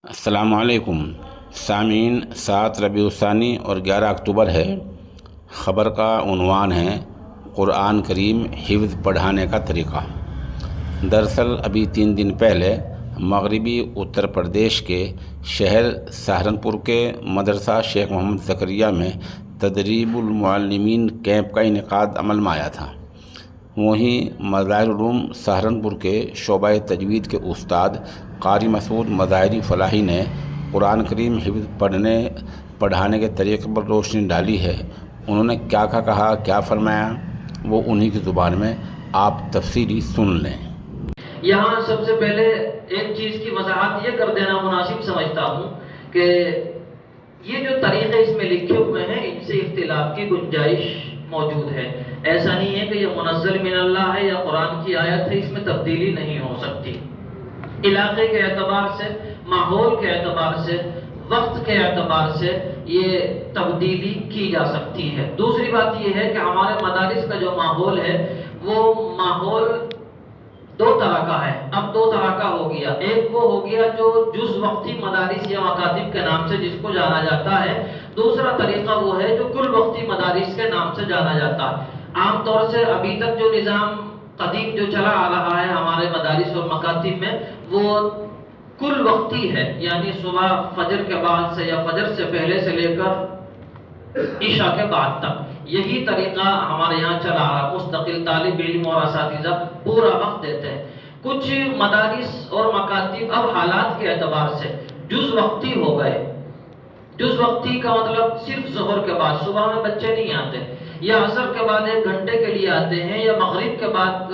السلام علیکم سامعین، 7 ربیع الثانی اور 11 اکتوبر ہے۔ خبر کا عنوان ہے قرآن کریم حفظ پڑھانے کا طریقہ۔ دراصل ابھی 3 دن پہلے مغربی اتر پردیش کے شہر سہارنپور کے مدرسہ شیخ محمد زکریا میں تدریب المعلمین کیمپ کا انعقاد عمل میں آیا تھا۔ وہیں مظاہر العلوم سہارنپور کے شعبہ تجوید کے استاد قاری مسعود مظاہری فلاحی نے قرآن کریم حفظ پڑھانے کے طریقے پر روشنی ڈالی ہے۔ انہوں نے کیا کہا، کیا فرمایا، وہ انہی کی زبان میں آپ تفصیلی سن لیں۔ یہاں سب سے پہلے ایک چیز کی وضاحت یہ کر دینا مناسب سمجھتا ہوں کہ یہ جو طریقے اس میں لکھے ہوئے ہیں ان سے اختلاف کی گنجائش موجود ہے۔ ایسا نہیں ہے کہ یہ منزل من اللہ ہے یا قرآن کی آیت ہے، اس میں تبدیلی نہیں ہو سکتی۔ علاقے کے اعتبار سے، ماحول کے اعتبار سے، وقت کے اعتبار سے یہ تبدیلی کی جا سکتی ہے۔ دوسری بات یہ ہے کہ ہمارے مدارس کا جو ماحول ہے وہ ماحول 2 طرح کا ہے۔ اب 2 طرح کا ہو گیا۔ ایک وہ ہو گیا جو جز وقتی مدارس یا مکاتب کے نام سے جس کو جانا جاتا ہے۔ دوسرا طریقہ وہ ہے جو کل وقتی مدارس کے نام سے جانا جاتا ہے۔ عام طور سے ابھی تک جو نظام قدیم جو چلا آ رہا ہے ہمارے مدارس اور مکاتب میں وہ کل وقتی ہے، یعنی صبح فجر کے بعد سے یا فجر سے پہلے سے لے کر عشاء کے بعد تک یہی طریقہ ہمارے یہاں چلا آ رہا ہے۔ مستقل طالب علم اور اساتذہ پورا وقت دیتے ہیں۔ کچھ مدارس اور مکاتب اب حالات کے اعتبار سے جز وقتی ہو گئے۔ جز وقتی کا مطلب صرف ظہر کے بعد، صبح میں بچے نہیں آتے، یا عصر کے بعد 1 گھنٹے کے لیے آتے ہیں، یا مغرب کے بعد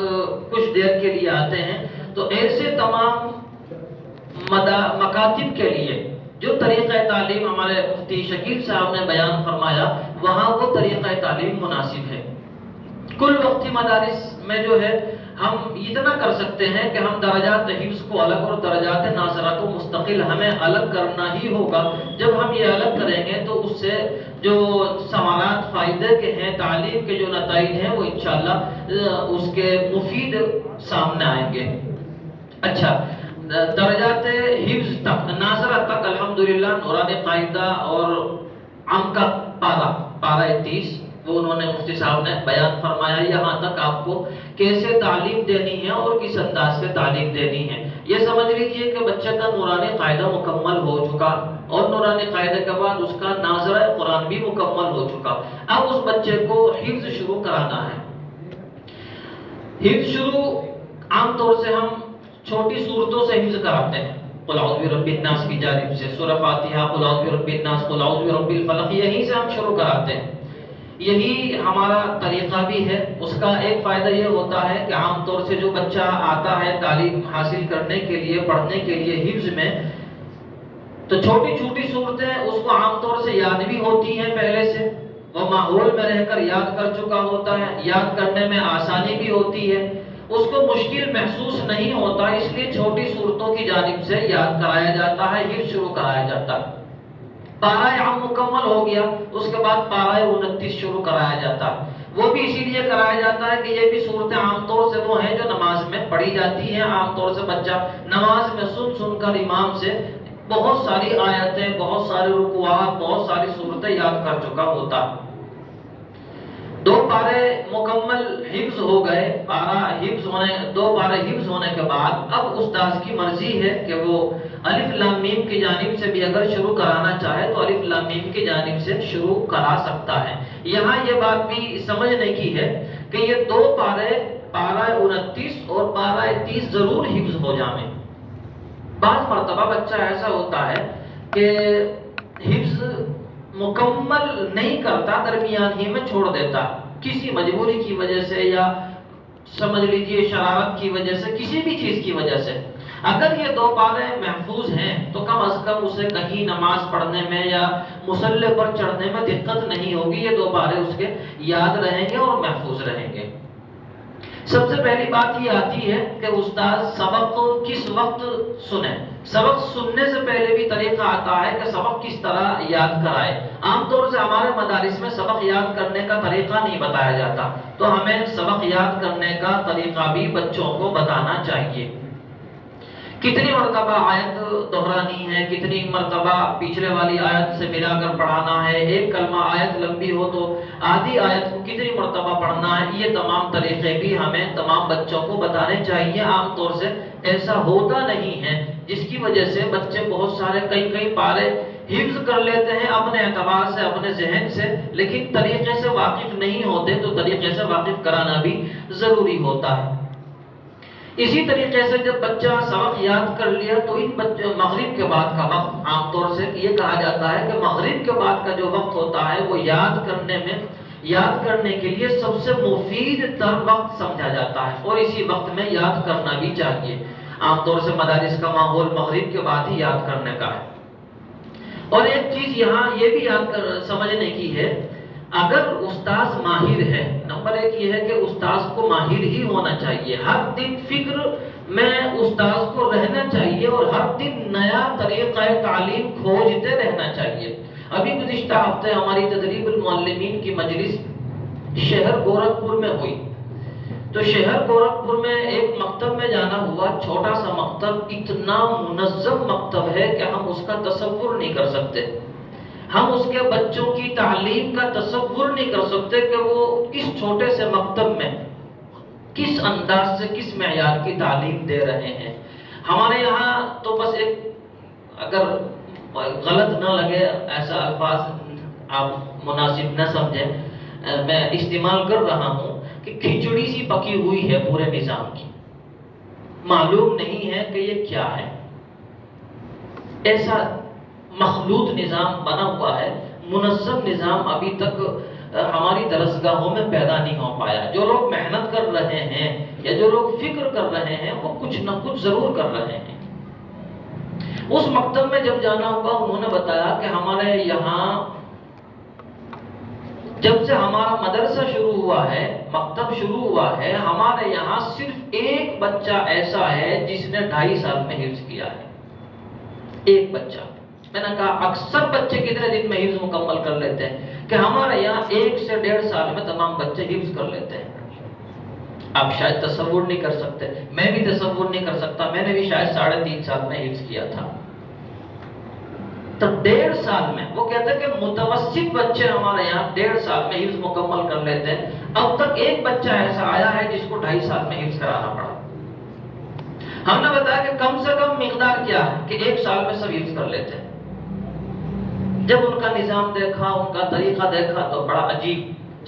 کچھ دیر کے لیے آتے ہیں۔ تو ایسے تمام مکاتب کے لیے جو طریقہ تعلیم ہمارے مفتی شکیل صاحب نے بیان فرمایا وہاں وہ طریقہ تعلیم مناسب ہے۔ کل وقتی مدارس میں جو ہے ہم اتنا کر سکتے ہیں کہ ہم درجات حفظ کو الگ اور درجات ناظرہ کو مستقل ہمیں الگ کرنا ہی ہوگا۔ جب ہم یہ الگ کریں گے تو اس سے جو ثمرات فائدے کے ہیں، تعلیم کے جو نتائج ہیں وہ انشاءاللہ اس کے مفید سامنے آئیں گے۔ اچھا، درجات حفظ تک، ناظرہ تک الحمدللہ نورانی قاعدہ اور عام کا پارہ 30 وہ انہوں نے مفتی صاحب نے بیان فرمایا۔ یہاں تک آپ کو کیسے تعلیم دینی ہے اور کس انداز سے تعلیم دینی ہے یہ سمجھ لیجئے کہ بچے کا نورانی قاعدہ مکمل ہو چکا، اور نورانی قاعدے کے بعد اس کا ناظرہ قرآن بھی مکمل ہو چکا۔ اب اس بچے کو حفظ شروع کرانا ہے۔ حفظ شروع عام طور سے ہم چھوٹی صورتوں سے حفظ کراتے ہیں۔ قل اعوذ برب الناس کی جانب سے سورہ فاتحہ، قل اعوذ برب الناس، قل اعوذ برب الفلق، یہیں سے ہم شروع کراتے ہیں۔ یہی ہمارا طریقہ بھی ہے۔ اس کا ایک فائدہ یہ ہوتا ہے کہ عام طور سے جو بچہ آتا ہے تعلیم حاصل کرنے کے لیے، پڑھنے کے لیے حفظ میں، تو چھوٹی چھوٹی صورتیں اس کو عام طور سے یاد بھی ہوتی ہیں پہلے سے، وہ ماحول میں رہ کر یاد کر چکا ہوتا ہے، یاد کرنے میں آسانی بھی ہوتی ہے، اس کو مشکل محسوس نہیں ہوتا، اس لیے چھوٹی صورتوں کی جانب سے یاد کرایا جاتا ہے، حفظ شروع کرایا جاتا ہے۔ پارہ عام مکمل ہو گیا، اس کے بعد پارہ 29 شروع کرایا جاتا ہے۔ وہ بھی اسی لیے کرایا جاتا ہے کہ یہ بھی صورتیں عام طور سے وہ ہیں جو نماز میں پڑھی جاتی ہیں۔ عام طور سے بچہ نماز میں سن کر امام سے بہت ساری آیتیں، بہت سارے رکوعات، بہت ساری صورتیں یاد کر چکا ہوتا ہے۔ 2 پارے مکمل حفظ ہو گئے۔ 2 پارے حفظ ہونے کے بعد اب استاذ کی مرضی ہے کہ وہ الف لام میم کی جانب سے بھی اگر شروع کرانا چاہے تو الف لام میم کی جانب سے شروع کرا سکتا ہے۔ یہاں یہ بات بھی سمجھنے کی ہے کہ یہ 2 پارے، پارہ 29 اور پارہ 30 ضرور حفظ ہو جائیں۔ بعض مرتبہ بچہ ایسا ہوتا ہے کہ حفظ مکمل نہیں کرتا، درمیان ہی میں چھوڑ دیتا، کسی مجبوری کی وجہ سے یا سمجھ لیجئے شرارت کی وجہ سے، کسی بھی چیز کی وجہ سے۔ اگر یہ 2 پارے محفوظ ہیں تو کم از کم اسے کہیں نماز پڑھنے میں یا مصلی پر چڑھنے میں دقت نہیں ہوگی۔ یہ 2 پارے اس کے یاد رہیں گے اور محفوظ رہیں گے۔ سب سے پہلی بات یہ آتی ہے کہ استاد سبق کس وقت سنیں۔ سبق سننے سے پہلے بھی طریقہ آتا ہے کہ سبق کس طرح یاد کرائے۔ عام طور سے ہمارے مدارس میں سبق یاد کرنے کا طریقہ نہیں بتایا جاتا، تو ہمیں سبق یاد کرنے کا طریقہ بھی بچوں کو بتانا چاہیے۔ کتنی مرتبہ آیت دہرانی ہے، کتنی مرتبہ پچھلے والی آیت سے ملا کر پڑھانا ہے، ایک کلمہ آیت لمبی ہو تو آدھی آیت کو کتنی مرتبہ پڑھنا ہے، یہ تمام طریقے بھی ہمیں تمام بچوں کو بتانے چاہیے۔ عام طور سے ایسا ہوتا نہیں ہے، جس کی وجہ سے بچے بہت سارے کئی پارے حفظ کر لیتے ہیں اپنے اعتبار سے، اپنے ذہن سے، لیکن طریقے سے واقف نہیں ہوتے، تو طریقے سے واقف کرانا بھی ضروری ہوتا ہے۔ اسی طریقے سے جب بچہ سبق یاد کر لیا تو ان مغرب کے بعد کا وقت، عام طور سے یہ کہا جاتا ہے کہ مغرب کے بعد کا جو وقت ہوتا ہے وہ یاد کرنے کے لیے سب سے مفید تر وقت سمجھا جاتا ہے، اور اسی وقت میں یاد کرنا بھی چاہیے۔ عام طور سے مدارس کا ماحول مغرب کے بعد ہی یاد کرنے کا ہے۔ اور ایک چیز یہاں یہ بھی سمجھنے کی ہے، اگر استاذ ماہر ہے، نمبر ایک یہ ہے کہ استاذ کو ماہر ہی ہونا چاہیے، ہر دن فکر میں استاذ کو رہنا چاہیے، اور ہر دن نیا طریقہ تعلیم کھوجتے رہنا چاہیے۔ ابھی گزشتہ ہفتے ہماری تدریب المعلمین کی مجلس شہر گورکھپور میں ہوئی، تو شہر گورکھپور میں ایک مکتب میں جانا ہوا، چھوٹا سا مکتب، اتنا منظم مکتب ہے کہ ہم اس کا تصور نہیں کر سکتے، ہم اس کے بچوں کی تعلیم کا تصور نہیں کر سکتے کہ وہ اس چھوٹے سے مکتب میں کس انداز سے کس معیار کی تعلیم دے رہے ہیں۔ ہمارے یہاں تو بس ایک، اگر غلط نہ لگے ایسا الفاظ آپ مناسب نہ سمجھیں، میں استعمال کر رہا ہوں کہ کھچڑی سی پکی ہوئی ہے پورے نظام کی، معلوم نہیں ہے کہ یہ کیا ہے، ایسا مخلوط نظام بنا ہوا ہے، منظم نظام ابھی تک ہماری درسگاہوں میں پیدا نہیں ہو پایا۔ جو لوگ محنت کر رہے ہیں یا جو لوگ فکر کر رہے ہیں وہ کچھ نہ کچھ ضرور کر رہے ہیں۔ اس مکتب میں جب جانا ہوا، انہوں نے بتایا کہ ہمارے یہاں جب سے ہمارا مدرسہ شروع ہوا ہے، مکتب شروع ہوا ہے، ہمارے یہاں صرف ایک بچہ ایسا ہے جس نے 2.5 سال میں حفظ کیا ہے، ایک بچہ۔ میں نے کہا اکثر بچے کتنے دن میں حفظ مکمل کر لیتے ہیں؟ کہ ہمارے یہاں 1 سے 1.5 سال میں تمام بچے حفظ کر لیتے ہیں۔ آپ شاید تصور نہیں کر سکتے، میں بھی تصور نہیں کر سکتا، میں نے بھی شاید 3.5 سال میں حفظ کیا تھا۔ تو 1.5 سال میں، وہ کہتے ہیں کہ متوسط بچے ہمارے یہاں 1.5 سال میں حفظ مکمل کر لیتے ہیں۔ اب تک ایک بچہ ایسا آیا ہے جس کو 2.5 سال میں حفظ کرانا پڑا۔ ہم نے بتایا کہ کم سے کم مقدار کیا ہے کہ 1 سال میں سب حفظ کر لیتے ہیں۔ جب ان کا نظام دیکھا، ان کا طریقہ دیکھا تو بڑا عجیب،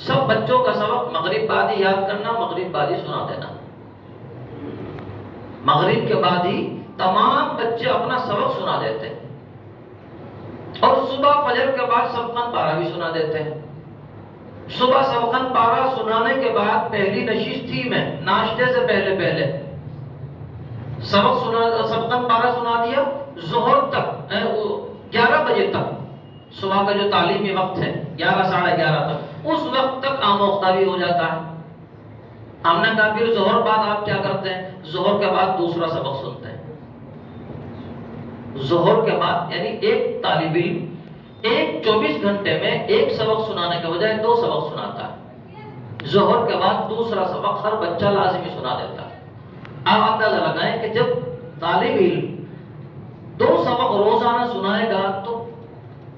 سب بچوں کا سبق مغرب بعد ہی یاد کرنا، مغرب بعد ہی سنا دینا، مغرب کے بعد ہی تمام بچے اپنا سبق سنا دیتے ہیں، اور صبح فجر کے بعد سبقن پارہ بھی سنا دیتے ہیں۔ صبح سبقن پارہ سنانے کے بعد پہلی نشست تھی میں، ناشتے سے پہلے سبقن پارہ سنا دیا، ظہر تک 11 بجے تک، صبح کا جو تعلیمی وقت ہے 11 ساڑھے 11 تک، اس وقت تک آموختہ بھی ہو جاتا ہے۔ ہم نے کہا پھر ظہر بعد آپ کیا کرتے ہیں؟ ظہر کے بعد دوسرا سبق سنتے ہیں۔ ظہر کے بعد یعنی ایک طالب علم 24 گھنٹے میں ایک سبق سنانے کے بجائے 2 سبق سناتا ہے، ظہر کے بعد دوسرا سبق ہر بچہ لازمی سنا دیتا ہے۔ آپ اندازہ لگائیں کہ جب طالب علم 2 سبق روزانہ سنائے گا تو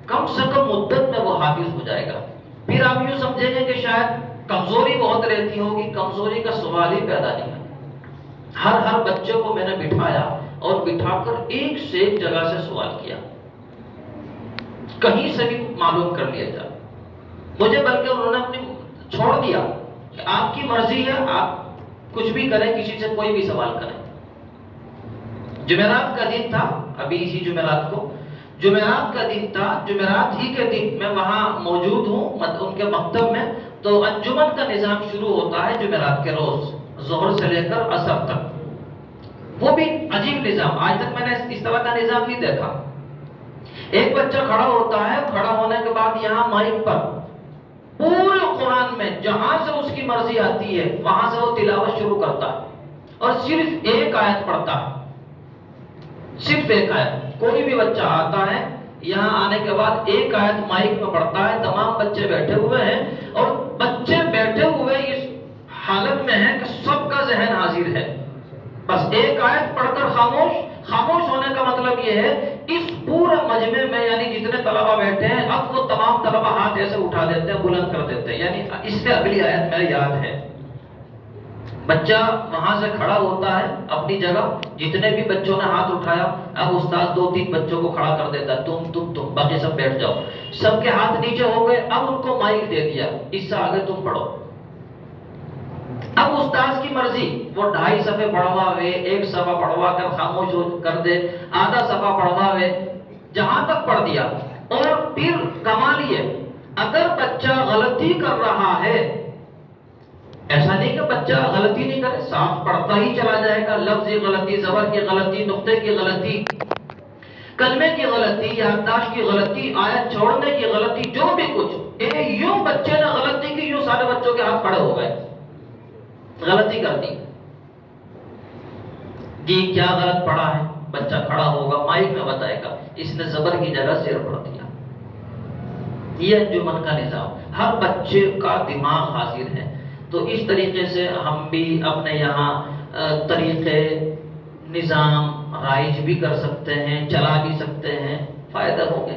کم سے کم مدت میں وہ حافظ ہو جائے گا۔ پھر آپ یوں سمجھیں گے کہ شاید کمزوری بہت رہتی ہوگی، کمزوری کا سوال ہی پیدا نہیں ہے۔ ہر بچے کو میں نے بٹھایا اور بٹھا کر ایک سے ایک جگہ سے سوال کیا، کہیں سے بھی معلوم کر لیا جائے۔ مجھے بلکہ انہوں نے اپنی چھوڑ دیا کہ آپ کی مرضی ہے، آپ کچھ بھی کریں، کسی سے کوئی بھی سوال کریں۔ جمعرات کا دن تھا، ابھی اسی جمعرات کو جمعرات کا دن تھا، جمعرات ہی کے دن میں وہاں موجود ہوں ان کے مکتب میں، تو انجمن کا نظام شروع ہوتا ہے جمعرات کے روز ظہر سے لے کر عصر تک۔ وہ بھی عجیب نظام، آج تک میں نے اس طرح کا نظام نہیں دیکھا۔ ایک بچہ کھڑا ہوتا ہے، کھڑا ہونے کے بعد یہاں مائک پر پورے قرآن میں جہاں سے اس کی مرضی آتی ہے وہاں سے وہ تلاوت شروع کرتا ہے، اور صرف ایک آیت پڑھتا ہے، صرف ایک آیت۔ کوئی بھی بچہ آتا ہے یہاں آنے کے بعد ایک آیت مائک میں پڑھتا ہے، تمام بچے بیٹھے ہوئے ہیں، اور بچے بیٹھے ہوئے اس حالت میں ہیں کہ سب کا ذہن حاضر ہے، بس ایک آیت پڑھ کر خاموش، خاموش ہونے کا مطلب یہ ہے اس پورے مجمع میں یعنی جتنے طلبہ بیٹھے ہیں اب وہ تمام طلبہ ہاتھ ایسے اٹھا دیتے ہیں، بلند کر دیتے ہیں، یعنی اس سے اگلی آیت میرے یاد ہے. بچہ وہاں سے کھڑا ہوتا ہے اپنی جگہ، جتنے بھی بچوں نے ہاتھ اٹھایا اب استاد 2-3 بچوں کو کھڑا کر دیتا ہے، تم باقی سب بیٹھ جاؤ. سب کے ہاتھ نیچے ہو گئے، اب ان کو مائک دے دیا، اس سے آگے تم پڑھو. اب استاذ کی مرضی، وہ 2.5 صفحے پڑھواوے، 1 صفحہ پڑھوا کر خاموش کر دے، آدھا صفحہ پڑھواوے، جہاں تک پڑھ دیا. اور پھر کمال یہ، اگر بچہ غلطی کر رہا ہے، ایسا نہیں کہ بچہ غلطی نہیں کرے، صاف پڑھتا ہی چلا جائے گا، لفظ کی غلطی، زبر کی غلطی، نقطے کی غلطی، کلمے کی غلطی، یادداشت کی غلطی، آیت چھوڑنے کی غلطی، جو بھی کچھ، یوں بچے نے غلطی کی، یوں سارے بچوں کے ہاتھ کھڑے ہو گئے، غلطی کر دی. جی کیا غلط پڑھا ہے؟ بچہ کھڑا ہوگا، مائک میں بتائے گا اس نے زبر کی جگہ زیر پڑھ دیا. یہ انجمن کا نظام، ہر بچے کا دماغ حاضر ہے. تو اس طریقے سے ہم بھی اپنے یہاں طریقے نظام رائج بھی کر سکتے ہیں، چلا بھی سکتے ہیں، فائدہ ہوگا.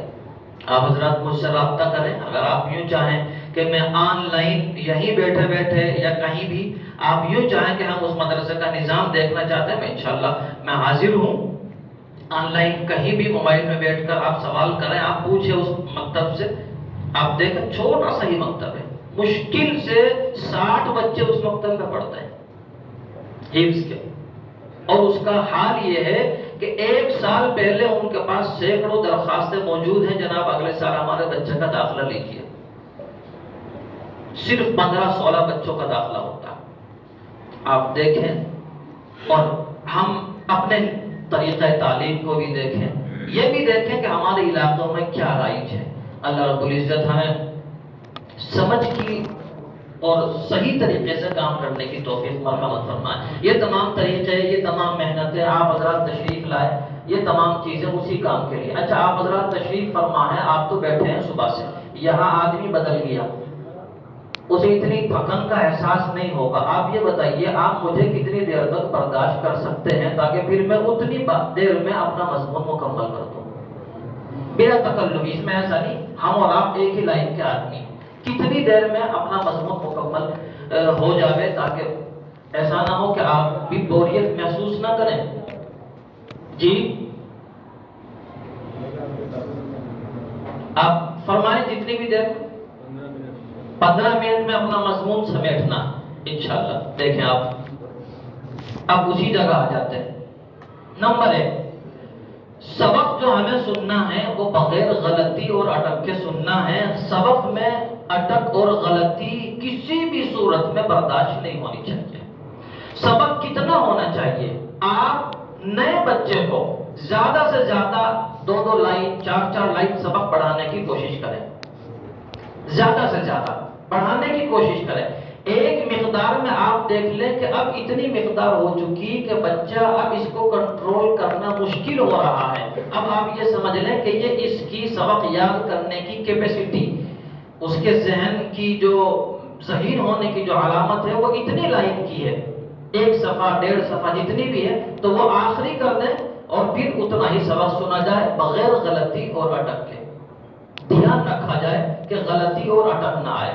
آپ حضرات مجھ سے رابطہ کریں. اگر آپ یوں چاہیں کہ میں آن لائن یہیں بیٹھے بیٹھے یا کہیں بھی آپ یوں چاہیں کہ ہم اس مدرسے کا نظام دیکھنا چاہتے ہیں، میں انشاءاللہ میں حاضر ہوں. آن لائن کہیں بھی موبائل میں بیٹھ کر آپ سوال کریں، آپ پوچھیں اس مکتب سے. آپ دیکھیں چھوٹا سا ہی مکتب ہے، مشکل سے 60 بچے اس مکتب میں پڑھتے ہیں حفظ کے. اور اس کا حال یہ ہے کہ 1 سال پہلے ان کے پاس سینکڑوں درخواستیں موجود ہیں، جناب اگلے سال ہمارے بچے کا داخلہ لیجیے. صرف 15-16 بچوں کا داخلہ ہوتا ہے. آپ دیکھیں، اور ہم اپنے طریقہ تعلیم کو بھی دیکھیں، یہ بھی دیکھیں کہ ہمارے علاقوں میں کیا رائج ہے. اللہ رب العزت ہمیں سمجھ کی اور صحیح طریقے سے کام کرنے کی توفیق مرحمت فرمائے. یہ تمام طریقے، یہ تمام محنتیں آپ حضرات تشریف لائے، یہ تمام چیزیں اسی کام کے لیے. اچھا آپ حضرات تشریف فرما ہے، آپ تو بیٹھے ہیں صبح سے، یہاں آدمی بدل گیا، اسے اتنی تھکن کا احساس نہیں ہوگا. آپ یہ بتائیے آپ مجھے کتنی دیر تک برداشت کر سکتے ہیں تاکہ پھر میں اتنی دیر میں اپنا مضمون مکمل کر دوں بلا تکلف. اس میں ایسا نہیں ہم اور آپ ایک ہی لائن کے آدمی، کتنی دیر میں اپنا مضمون مکمل ہو جاوے تاکہ ایسا نہ ہو کہ آپ بھی بوریت محسوس نہ کریں. جی آپ فرمائیں جتنی بھی دیر. 15 منٹ میں اپنا مضمون سمیٹنا انشاءاللہ. دیکھیں آپ اب اسی جگہ آ جاتے ہیں. نمبر 1، سبق جو ہمیں سننا ہے وہ بغیر غلطی اور اٹک کے سننا ہے. سبق میں اٹک اور غلطی کسی بھی صورت میں برداشت نہیں ہونی چاہیے. سبق کتنا ہونا چاہیے؟ آپ نئے بچے کو زیادہ سے زیادہ 2 لائن 4 لائن سبق پڑھانے کی کوشش کریں، زیادہ سے زیادہ پڑھانے کی کوشش کریں. ایک مقدار میں آپ دیکھ لیں کہ اب اتنی مقدار ہو چکی کہ بچہ اب اس کو کنٹرول کرنا مشکل ہو رہا ہے. اب آپ یہ سمجھ لیں کہ یہ اس کی سبق یاد کرنے کی کیپیسٹی، اس کے ذہن کی جو ذہین ہونے کی جو علامت ہے وہ اتنی لائن کی ہے، 1 صفحہ 1.5 صفحہ جتنی بھی ہے تو وہ آخری کر دیں اور پھر اتنا ہی سبق سنا جائے بغیر غلطی اور اٹک کے. دھیان رکھا جائے کہ غلطی اور اٹک نہ آئے.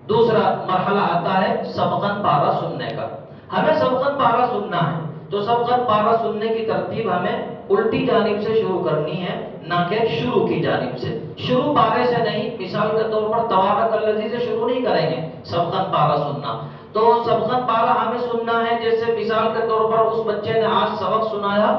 دوسرا مرحلہ آتا ہے سبقاً پارہ سننے کا. ہمیں سبقاً پارہ سننا ہے تو سبقاً پارہ سننے کی ترتیب ہمیں الٹی جانب سے شروع کرنی ہے، نہ کہ شروع کی جانب سے. شروع پارے سے نہیں، مثال کے طور پر تبارک الذی سے شروع نہیں کریں گے سبقاً پارہ سننا. تو سبقاً پارہ ہمیں سننا ہے جیسے مثال کے طور پر اس بچے نے آج سبق سنایا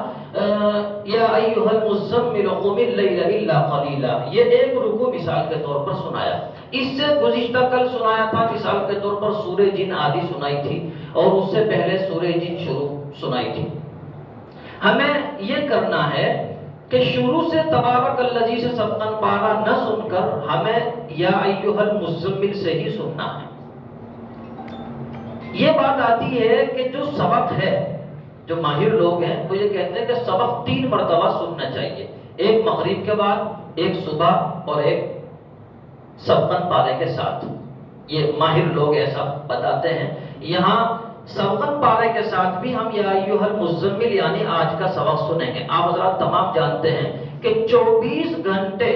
یا ایھا المزمل قم اللیل الا قلیلا، یہ 1 رکوع مثال کے طور پر سنایا. اس سے گزشتہ کل سنایا تھا مثال کے طور پر سورہ جن آدھی سنائی تھی اور اس سے پہلے سورہ جن شروع سنائی تھی. ہمیں یہ کرنا ہے کہ شروع سے تبارک الذی سے سبقاً پارہ نہ سن کر ہمیں یا ایھا المزمل سے ہی سننا ہے. یہ بات آتی ہے کہ جو سبق ہے، جو ماہر لوگ ہیں وہ یہ کہتے ہیں کہ سبق 3 مرتبہ سننا چاہیے، 1 مغرب کے بعد، 1 صبح اور 1 سبقاً پارے کے ساتھ. یہ ماہر لوگ ایسا بتاتے ہیں. یہاں سبقت پارے کے ساتھ بھی ہم یا ایھا المزمل یعنی آج کا سبق سنیں گے۔ آپ حضرات تمام جانتے ہیں کہ 24 گھنٹے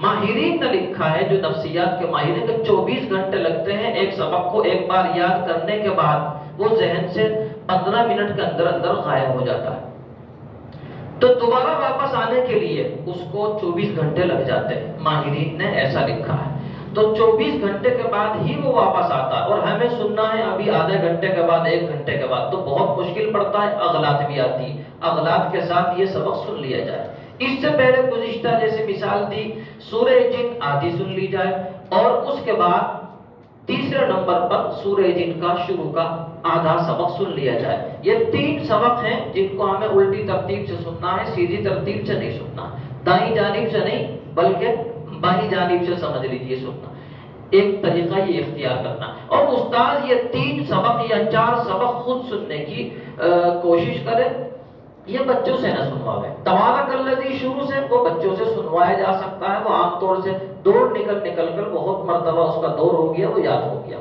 ماہرین نے لکھا ہے، جو نفسیات کے ماہر ہیں، کہ 24 گھنٹے لگتے ہیں ایک سبق کو ایک بار یاد کرنے کے بعد وہ ذہن سے 15 منٹ کے اندر اندر غائب ہو جاتا ہے۔ تو دوبارہ واپس آنے کے لیے اس کو 24 گھنٹے لگ جاتے ہیں، ماہرین نے ایسا لکھا ہے۔ تو 24 گھنٹے کے بعد ہی وہ واپس آتا ہے، اور ہمیں سننا ہے ابھی آدھے گھنٹے کے بعد، 1 گھنٹے کے بعد، تو بہت مشکل پڑتا ہے، اغلاط بھی آتی ہے۔ اغلاط کے ساتھ یہ سبق سن لیا جائے۔ اس سے پہلے گزشتہ جیسے مثال دی، سورہ جن آدھی سن لی جائے، اور اس کے بعد تیسرے نمبر پر سورہ جن کا شروع کا آدھا سبق سن لیا جائے۔ یہ 3 سبق ہیں جن کو ہمیں الٹی ترتیب سے سننا ہے، سیدھی ترتیب سے نہیں سننا، دائیں جانب سے نہیں بلکہ بائیں جانب سے سمجھ لیجیے سننا۔ ایک طریقہ یہ اختیار کرنا، اور استاد یہ 3 سبق یا 4 سبق خود سننے کی کوشش کرے، یہ بچوں سے نہ سنواوے۔ تبارک الذی شروع سے وہ بچوں سے سنوایا جا سکتا ہے، وہ عام طور سے دور نکل کر بہت مرتبہ اس کا دور ہو گیا، وہ یاد ہو گیا۔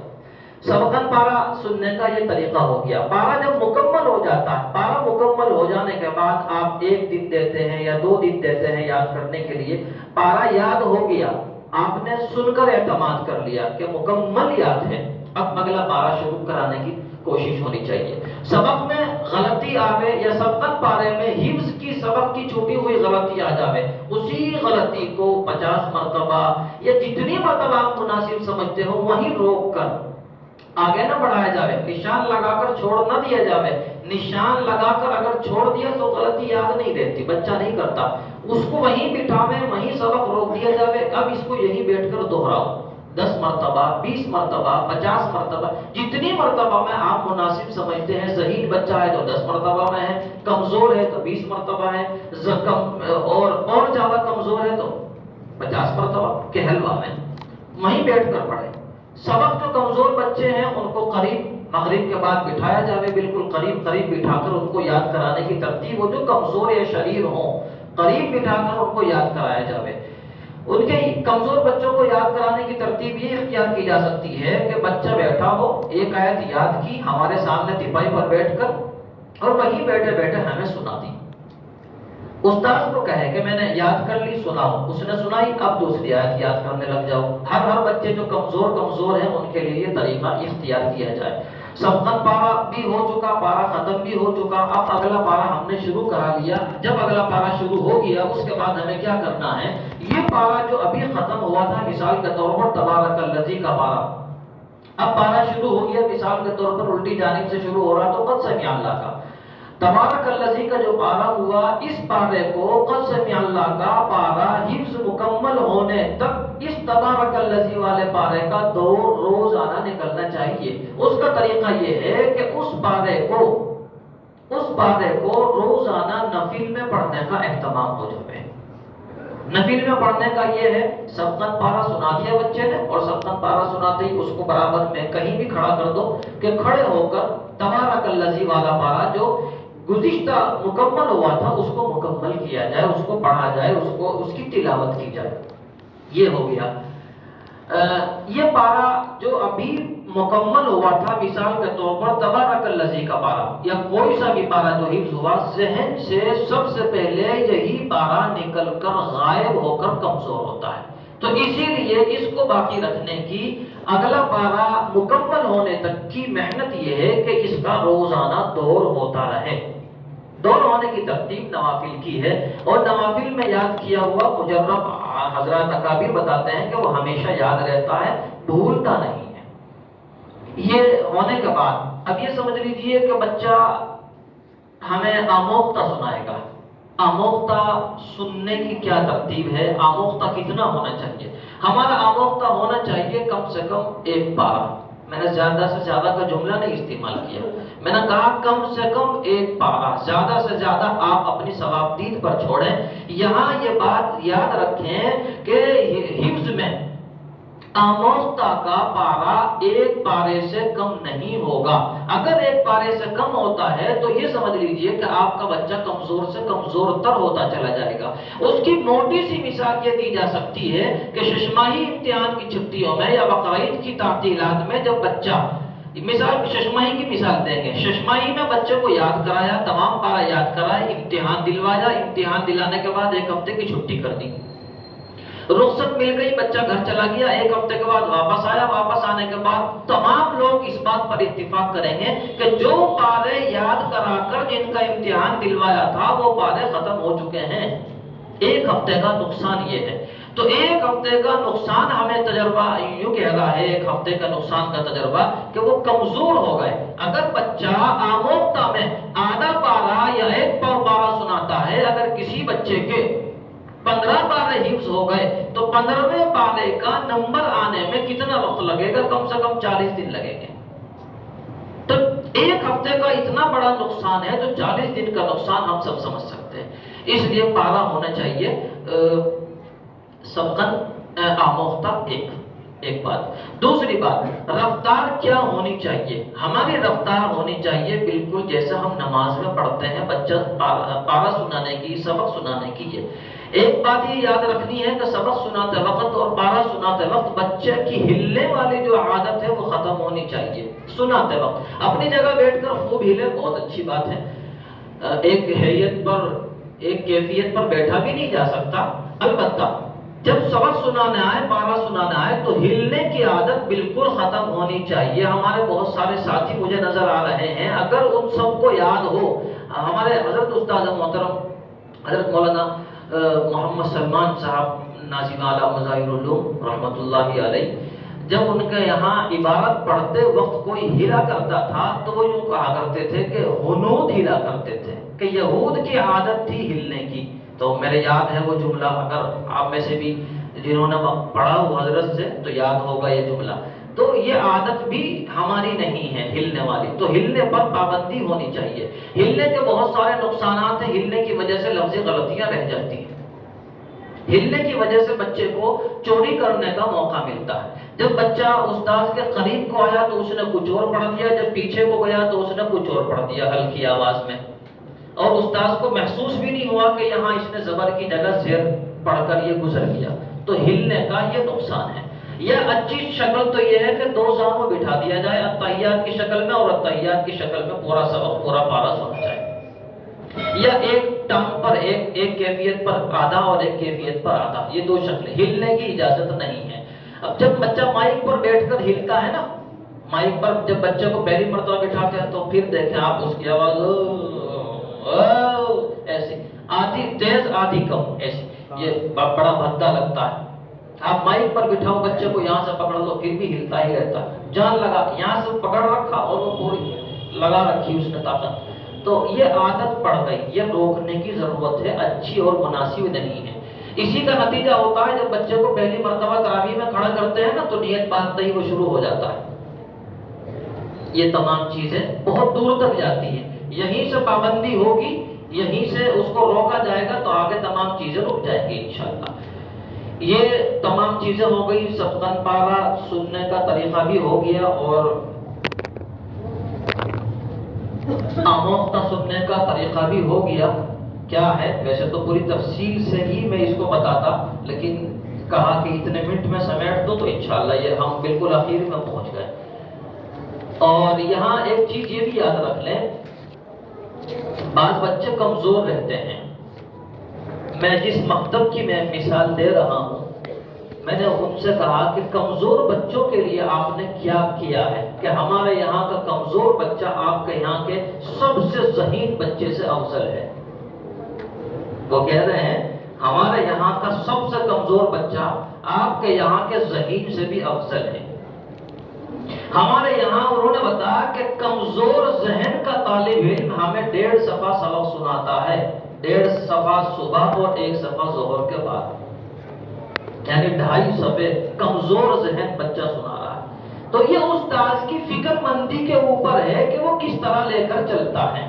سبقت پارا سننے کا یہ طریقہ ہو گیا۔ پارا جب مکمل ہو جاتا ہے، پارا مکمل ہو جانے کے بعد آپ 1 دن دیتے ہیں یا 2 دن دیتے ہیں یاد کرنے کے لیے، پارا یاد ہو گیا، آپ نے سن کر اعتماد کر لیا کہ مکمل یاد ہے، اب اگلا پارا شروع کرانے کی کوشش ہونی چاہیے۔ سبق میں غلطی آوے یا سبقت پارے میں حفظ کی سبق کی چھوٹی ہوئی غلطی آ جاوے، اسی غلطی کو 50 مرتبہ یا جتنی مرتبہ آپ مناسب سمجھتے ہو وہیں روک کر آگے نہ بڑھایا جاوے، نشان لگا کر چھوڑ نہ دیا جاوے۔ نشان لگا کر اگر چھوڑ دیا تو غلطی یاد نہیں رہتی، بچہ نہیں کرتا، اس کو وہیں بٹھاوے، وہیں سبق روک دیا جاوے، اب اس کو یہیں بیٹھ کر دہراؤ 10 مرتبہ 20 مرتبہ 50 مرتبہ، جتنی مرتبہ میں آپ مناسب سمجھتے ہیں۔ ذہین بچہ ہے تو 10 مرتبہ میں ہے، کمزور ہے تو 20 مرتبہ ہے، اور زیادہ کمزور ہے تو 50 مرتبہ کے حلوہ میں وہیں بیٹھ کر پڑھے۔ سبق جو کمزور بچے ہیں ان کو قریب مغرب کے بعد بٹھایا جاوے، بالکل قریب بٹھا کر ان کو یاد کرانے کی ترتیب ہو۔ جو کمزور یا شریر ہوں قریب بٹھا کر ان کو یاد کرایا جاوے۔ ان کے کمزور بچوں کو یاد کرانے کی ترتیب یہ اختیار کی جا سکتی ہے کہ بچہ بیٹھا ہو، ایک آیت یاد کی ہمارے سامنے تپائی پر بیٹھ کر، اور وہیں بیٹھے بیٹھے ہمیں سنا دی۔ استاد کو کہے کہ میں نے یاد کر لی، سناؤ، اس نے سنائی، اب دوسری آیت یاد کرنے لگ جاؤ۔ ہر بچے جو کمزور ہیں ان کے لیے یہ طریقہ اختیار کیا جائے۔ سبقت پارا بھی ہو چکا، پارا ختم بھی ہو چکا، اب اگلا پارا ہم نے شروع کرا لیا۔ جب اگلا پارا شروع ہو گیا اس کے بعد ہمیں کیا کرنا ہے؟ یہ پارا جو ابھی ختم ہوا تھا، مثال کے طور پر تبارک الذی کا پارا، اب پارا شروع ہو گیا، مثال کے طور پر الٹی جانب سے شروع ہو رہا تو قد سمع اللہ کا تبارک الذی کا جو پارا ہوا، اس پارے کو قد سمع اللہ کا پارا حفظ مکمل ہونے تک اس تبارک الذی والے پارے کا دور روزانہ نکلنا چاہیے۔ اس کا طریقہ یہ ہے کہ اس پارے کو روزانہ نفل میں پڑھنے کا اہتمام ہو جائے۔ نفل میں پڑھنے کا یہ ہے، سبقت پارا سنا دیا بچے نے، اور سبقت پارا سناتے ہی اس کو برابر میں کہیں بھی کھڑا کر دو کہ کھڑے ہو کر تبارک الذی والا پارا جو گزشتہ مکمل ہوا تھا اس کو مکمل کیا جائے، اس کو پڑھا جائے، اس کی تلاوت کی جائے۔ یہ ہو گیا۔ یہ پارا جو ابھی مکمل ہوا تھا، مثال کے طور پر تبارک الذی کا پارا یا کوئی سا بھی پارا جو حفظ ہوا، ذہن سے سب سے پہلے یہی پارا نکل کر غائب ہو کر کمزور ہوتا ہے۔ تو اسی لیے اس کو باقی رکھنے کی، اگلا پارا مکمل ہونے تک کی محنت یہ ہے کہ اس کا روزانہ دور ہوتا رہے۔ دور ہونے کی ترتیب نوافل کی ہے، اور نوافل میں یاد کیا ہوا مجرب حضرات اکابر بتاتے ہیں کہ وہ ہمیشہ یاد رہتا ہے، بھولتا نہیں ہے۔ یہ ہونے کے بعد اب یہ سمجھ لیجئے کہ بچہ ہمیں آموختہ سنائے گا۔ آموختہ سننے کی کیا ترتیب ہے؟ آموختہ کتنا ہونا چاہیے؟ ہمارا آموختہ ہونا چاہیے کم سے کم 1 پارا۔ میں نے زیادہ سے زیادہ کا جملہ نہیں استعمال کیا، میں نے کہا کم سے کم 1 پارا، زیادہ سے زیادہ آپ اپنی ثوابدید پر چھوڑیں۔ یہاں یہ بات یاد رکھیں کہ حفظ میں آموختہ کا پارا 1 پارے سے کم نہیں ہوگا۔ اگر 1 پارے سے کم ہوتا ہے تو یہ سمجھ لیجئے کہ آپ کا بچہ کمزور سے کمزور تر ہوتا چلا جائے گا۔ اس کی موٹی سی مثال یہ دی جا سکتی ہے کہ ششماہی امتحان کی چھٹیوں میں یا بقرعید کی تعطیلات میں جب بچہ مثال ششماہی کی مثال دیں گے. ششماہی میں بچے کو یاد کرایا، تمام پارا یاد کرائے، امتحان دلوایا، امتحان دلانے کے بعد 1 ہفتے کی چھٹی کر دی. رخصت مل گئی، بچہ گھر چلا گیا، 1 ہفتے کے بعد واپس آیا. واپس آنے کے بعد تمام لوگ اس بات پر اتفاق کریں گے کہ جو پارے یاد کرا کر جن کا امتحان دلوایا تھا وہ پارے ختم ہو چکے ہیں. 1 ہفتے کا نقصان یہ ہے. تو 1 ہفتے کا نقصان ہمیں تجربہ یوں کہہ رہا ہے، 1 ہفتے کا نقصان کا تجربہ کہ وہ کمزور ہو گئے. اگر بچہ آموختہ میں آدھا پارا یا 1 پارا سناتا ہے، اگر کسی بچے کے 15 پارے حفظ ہو گئے تو 15ویں پارے کا نمبر آنے میں کتنا وقت لگے گا؟ کم سے کم 40 دن لگیں گے. تو 1 ہفتے کا اتنا بڑا نقصان ہے تو 40 دن کا نقصان ہم سب سمجھ سکتے ہیں. اس لیے پارا ہونا چاہیے سبقاً آموختہ. ایک بات. دوسری بات، رفتار کیا ہونی چاہیے؟ ہماری رفتار ہونی چاہیے بالکل جیسے ہم نماز میں پڑھتے ہیں. بچہ پارا سنانے کی، سبق سنانے کی ہے. ایک بات یہ یاد رکھنی ہے کہ سبق سناتے وقت اور پارا سناتے وقت بچے کی ہلنے والی جو عادت ہے وہ ختم ہونی چاہیے. سناتے وقت اپنی جگہ بیٹھ کر خوب ہلے، بہت اچھی بات ہے. ایک حیت پر، ایک کیفیت پر بیٹھا بھی نہیں جا سکتا. البتہ جب سبق سنانا آئے، پارا سنانا آئے تو ہلنے کی عادت بالکل ختم ہونی چاہیے. ہمارے بہت سارے ساتھی مجھے نظر آ رہے ہیں، اگر ان سب کو یاد ہو، ہمارے حضرت استاد محترم حضرت مولانا محمد سلمان صاحب ناظم اعلیٰ مظاہر العلوم رحمۃ اللہ علیہ، جب ان کے یہاں عبارت پڑھتے وقت کوئی ہلا کرتا تھا تو وہ یوں کہا کرتے تھے کہ ہنود ہلا کرتے تھے، کہ یہود کی عادت تھی ہلنے کی. تو میرے یاد ہے وہ جملہ، اگر آپ میں سے بھی جنہوں نے پڑھا ہو حضرت سے تو یاد ہوگا یہ جملہ. تو یہ عادت بھی ہماری نہیں ہے ہلنے والی. تو ہلنے پر پابندی ہونی چاہیے. ہلنے کے بہت سارے نقصانات ہیں. ہلنے کی وجہ سے لفظی غلطیاں رہ جاتی ہیں. ہلنے کی وجہ سے بچے کو چوری کرنے کا موقع ملتا ہے. جب بچہ استاذ کے قریب کو آیا تو اس نے کچھ اور پڑھ دیا، جب پیچھے کو گیا تو اس نے کچھ اور پڑھ دیا ہلکی آواز میں، اور استاذ کو محسوس بھی نہیں ہوا کہ یہاں اس نے زبر کی جگہ زیر پڑھ کر یہ گزر گیا. تو ہلنے کا یہ نقصان ہے. یہ اچھی شکل تو یہ ہے کہ 2 زانوں بٹھا دیا جائے اتحیات کی شکل میں، اور اتحیات کی شکل میں پورا سبق، پورا پارا سنا جائے. یا ایک ٹانگ پر ایک کیفیت پر آدھا اور ایک کیفیت پر آدھا، یہ 2 شکلیں. ہلنے کی اجازت نہیں ہے. اب جب بچہ مائک پر بیٹھ کر ہلتا ہے نا، مائک پر جب بچے کو پہلی مرتبہ بٹھاتے ہیں تو پھر دیکھیں آپ اس کی آواز ایسی آدھی تیز آدھی کم، ایسی یہ بڑا بھدا لگتا ہے. آپ مائک پر بٹھاؤ بچے کو، یہاں سے پکڑ لو پھر بھی ہلتا ہی رہتا ہے. جان لگا یہاں سے پکڑ رکھا اور وہ پوری لگا رکھی اس نے طاقت. تو یہ عادت پڑ گئی. یہ روکنے کی ضرورت ہے، اچھی اور مناسب نہیں ہے. اسی کا نتیجہ ہوتا ہے جب بچے کو پہلی مرتبہ تراویح میں کھڑا کرتے ہیں نا تو نیت باندھتے ہی وہ شروع ہو جاتا ہے. یہ تمام چیزیں بہت دور تک جاتی ہیں. یہیں سے پابندی ہوگی، یہیں سے اس کو روکا جائے گا تو آگے تمام چیزیں رک جائیں گی انشاءاللہ. یہ تمام چیزیں ہو گئی. سبقاً پارا سننے کا طریقہ بھی ہو گیا اور آموختہ سننے کا طریقہ بھی ہو گیا. کیا ہے ویسے تو پوری تفصیل سے ہی میں اس کو بتاتا، لیکن کہا کہ اتنے منٹ میں سمیٹ دو تو انشاءاللہ یہ ہم بالکل آخر میں پہنچ گئے. اور یہاں ایک چیز یہ بھی یاد رکھ لیں، بعض بچے کمزور رہتے ہیں. میں جس مکتب کی میں مثال دے رہا ہوں، میں نے ان سے کہا کہ کمزور بچوں کے لیے آپ نے کیا کیا ہے کہ ہمارے یہاں کا کمزور بچہ آپ کے یہاں کے سب سے ذہین بچے سے افضل ہے. وہ کہہ رہے ہیں ہمارے یہاں کا سب سے کمزور بچہ آپ کے یہاں کے ذہین سے بھی افضل ہے. ہمارے یہاں انہوں نے بتایا کہ کمزور ذہن کا طالب علم ہمیں 1.5 صفحہ سبق سناتا ہے، 1.5 صفحہ صبح اور 1 صفحہ ظہر کے بعد، یعنی 2.5 صفحے کمزور ذہن بچہ سنا رہا ہے. تو یہ استاذ کی فکر مندی کے اوپر ہے کہ وہ کس طرح لے کر چلتا ہے.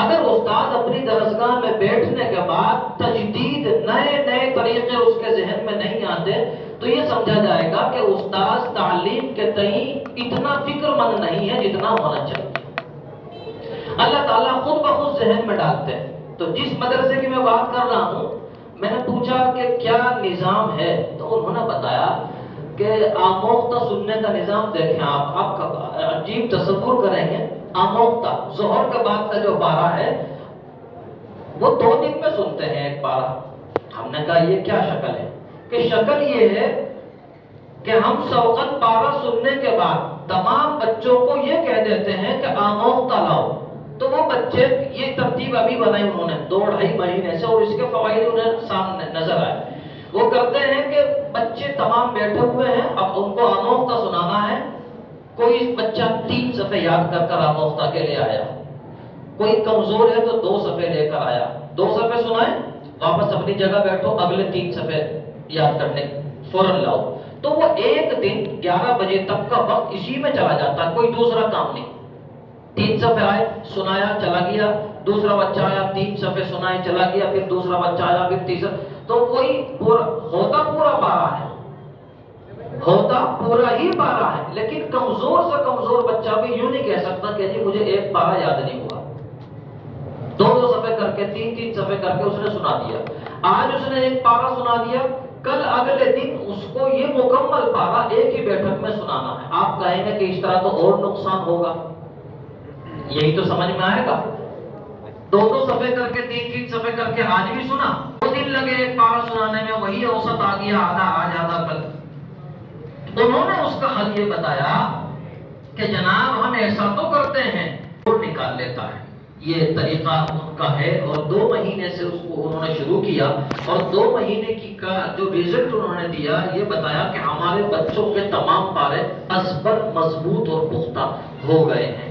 اگر استاد اپنی درسگاہ میں بیٹھنے کے بعد تجدید نئے طریقے اس کے ذہن میں نہیں آتے تو یہ سمجھا جائے گا کہ استاد تعلیم کے تئیں اتنا فکر مند نہیں ہے جتنا ہونا چاہیے. اللہ تعالیٰ خود بخود ذہن میں ڈالتے ہیں. تو جس مدرسے کی میں بات کر رہا ہوں، میں نے پوچھا کہ کیا نظام ہے تو انہوں نے بتایا کہ آموختہ سننے کا نظام دیکھیں آپ عجیب تصور کریں گے. آموختہ ظہر کے بعد کا جو پارہ ہے وہ 2 دن میں سنتے ہیں ایک پارہ. ہم نے کہا یہ کیا شکل ہے؟ کہ شکل یہ ہے کہ ہم سوقت پارہ سننے کے بعد تمام بچوں کو یہ کہہ دیتے ہیں کہ آموختہ لاؤ. تو وہ بچے یہ ترتیب ابھی بنائی انہوں نے 2-2.5 مہینے سے، اور اس کے فوائد انہیں سامنے نظر آئے. وہ کرتے ہیں کہ بچے تمام بیٹھے ہوئے ہیں، اب ان کو آموختہ سنانا ہے. کوئی بچہ 3 صفحے یاد کر آموختہ کے لیے آیا، کوئی کمزور ہے تو 2 صفحے لے کر آیا. 2 صفحے سنائے، واپس اپنی جگہ بیٹھو، اگلے 3 صفحے یاد کرنے فوراً لاؤ. تو وہ ایک دن 11 بجے تک کا وقت اسی میں چلا جاتا، کوئی دوسرا کام نہیں. 3 صفحے آئے، سنایا، چلا گیا. دوسرا بچہ آیا، 3 صفحے سنائے، چلا گیا. پھر دوسرا بچہ آیا، پھر تیسرا. تو کوئی ہوتا پورا پارہ ہے، ہوتا پورا ہی پارہ ہے، لیکن کمزور سے کمزور بچہ بھی یوں نہیں کہہ سکتا کہ جی مجھے ایک پارہ یاد نہیں ہوا. 2 صفحے کر کے 3 صفحے کر کے اس نے سنا دیا. آج اس نے ایک پارہ سنا دیا، کل اگلے دن اس کو یہ مکمل پارہ ایک ہی بیٹھک میں سنانا ہے. آپ کہیں گے کہ اس طرح تو اور نقصان ہوگا، یہی تو سمجھ میں آئے گا. 2 صفحے کر کے 3 صفحے کر کے آج بھی سنا، 2 دن لگے ایک پارہ سنانے میں، وہی اوسط آ گیا، آدھا آج آدھا کل. انہوں نے اس کا حل یہ بتایا کہ جناب ہم ایسا تو کرتے ہیں، اور نکال لیتا ہے. یہ طریقہ ان کا ہے، اور 2 مہینے سے اس کو انہوں نے شروع کیا، اور 2 مہینے کی کا جو رزلٹ انہوں نے دیا یہ بتایا کہ ہمارے بچوں کے تمام پارے ازبر مضبوط اور پختہ ہو گئے ہیں.